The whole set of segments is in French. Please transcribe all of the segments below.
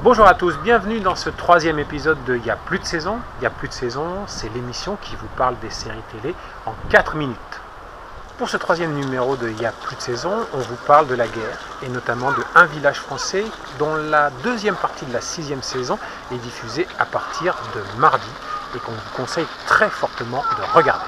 Bonjour à tous, bienvenue dans ce troisième épisode de Il y a plus de saison. Il y a plus de saison, c'est l'émission qui vous parle des séries télé en 4 minutes. Pour ce troisième numéro de Il y a plus de saison, on vous parle de la guerre et notamment de Un village français dont la deuxième partie de la 6e saison est diffusée à partir de mardi et qu'on vous conseille très fortement de regarder.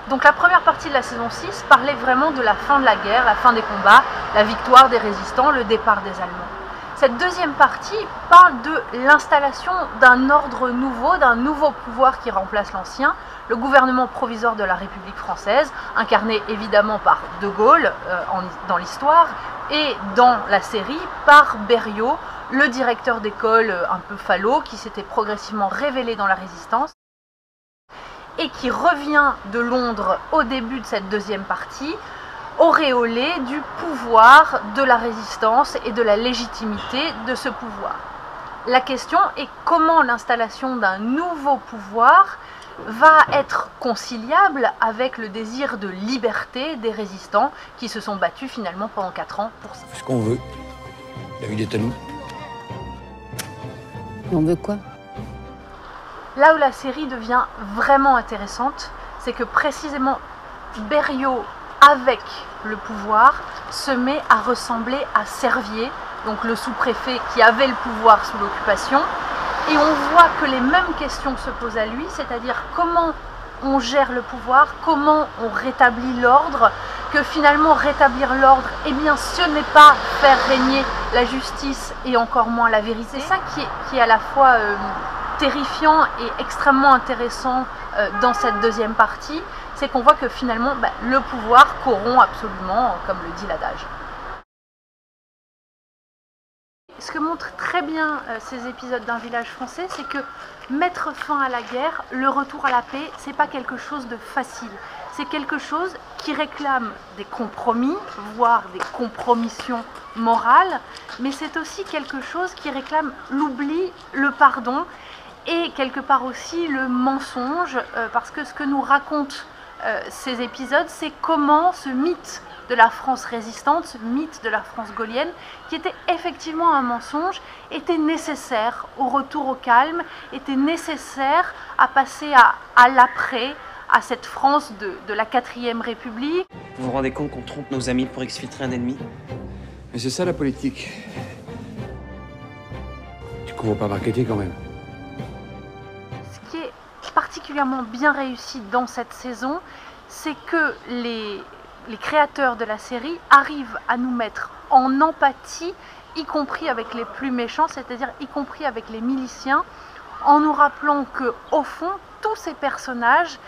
Donc la première partie de la saison 6 parlait vraiment de la fin de la guerre, la fin des combats, la victoire des résistants, le départ des Allemands. Cette deuxième partie parle de l'installation d'un ordre nouveau, d'un nouveau pouvoir qui remplace l'ancien, le gouvernement provisoire de la République française, incarné évidemment par De Gaulle dans l'histoire, et dans la série par Berriot, le directeur d'école un peu falot qui s'était progressivement révélé dans la résistance, et qui revient de Londres au début de cette deuxième partie, auréolé du pouvoir de la résistance et de la légitimité de ce pouvoir. La question est comment l'installation d'un nouveau pouvoir va être conciliable avec le désir de liberté des résistants qui se sont battus finalement pendant 4 ans pour ça. Ce qu'on veut, la ville est à nous. On veut quoi ? Là où la série devient vraiment intéressante, c'est que précisément Berriot, avec le pouvoir, se met à ressembler à Servier, donc le sous-préfet qui avait le pouvoir sous l'occupation, et on voit que les mêmes questions se posent à lui, c'est-à-dire comment on gère le pouvoir, comment on rétablit l'ordre, que finalement rétablir l'ordre, eh bien ce n'est pas faire régner la justice et encore moins la vérité. C'est ça qui est à la fois terrifiant et extrêmement intéressant dans cette deuxième partie, c'est qu'on voit que finalement le pouvoir corrompt absolument, comme le dit l'adage. Ce que montrent très bien ces épisodes d'Un village français, c'est que mettre fin à la guerre, le retour à la paix, c'est pas quelque chose de facile. C'est quelque chose qui réclame des compromis, voire des compromissions morales, mais c'est aussi quelque chose qui réclame l'oubli, le pardon, et quelque part aussi le mensonge, parce que ce que nous racontent ces épisodes, c'est comment ce mythe de la France résistante, ce mythe de la France gaullienne, qui était effectivement un mensonge, était nécessaire au retour au calme, était nécessaire à passer à l'après, à cette France de la 4e République. Vous vous rendez compte qu'on trompe nos amis pour exfiltrer un ennemi? Mais c'est ça la politique. Tu couvres pas marketer quand même. Ce qui est particulièrement bien réussi dans cette saison, c'est que les créateurs de la série arrivent à nous mettre en empathie, y compris avec les plus méchants, c'est-à-dire y compris avec les miliciens, en nous rappelant que au fond, tous ces personnages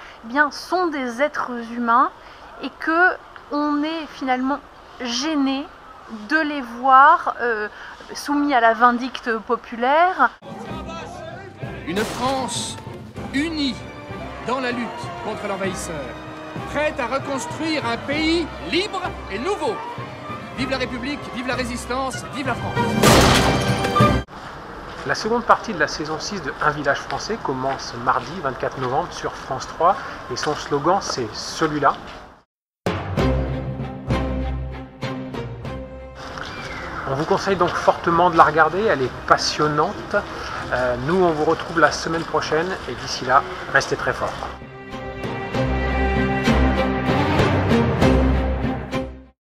sont des êtres humains et que on est finalement gêné de les voir soumis à la vindicte populaire. Une France unie dans la lutte contre l'envahisseur, prête à reconstruire un pays libre et nouveau. Vive la République, vive la résistance, vive la France. La seconde partie de la saison 6 de Un village français commence mardi 24 novembre sur France 3 et son slogan c'est celui-là. On vous conseille donc fortement de la regarder, elle est passionnante. Nous on vous retrouve la semaine prochaine et d'ici là, restez très forts.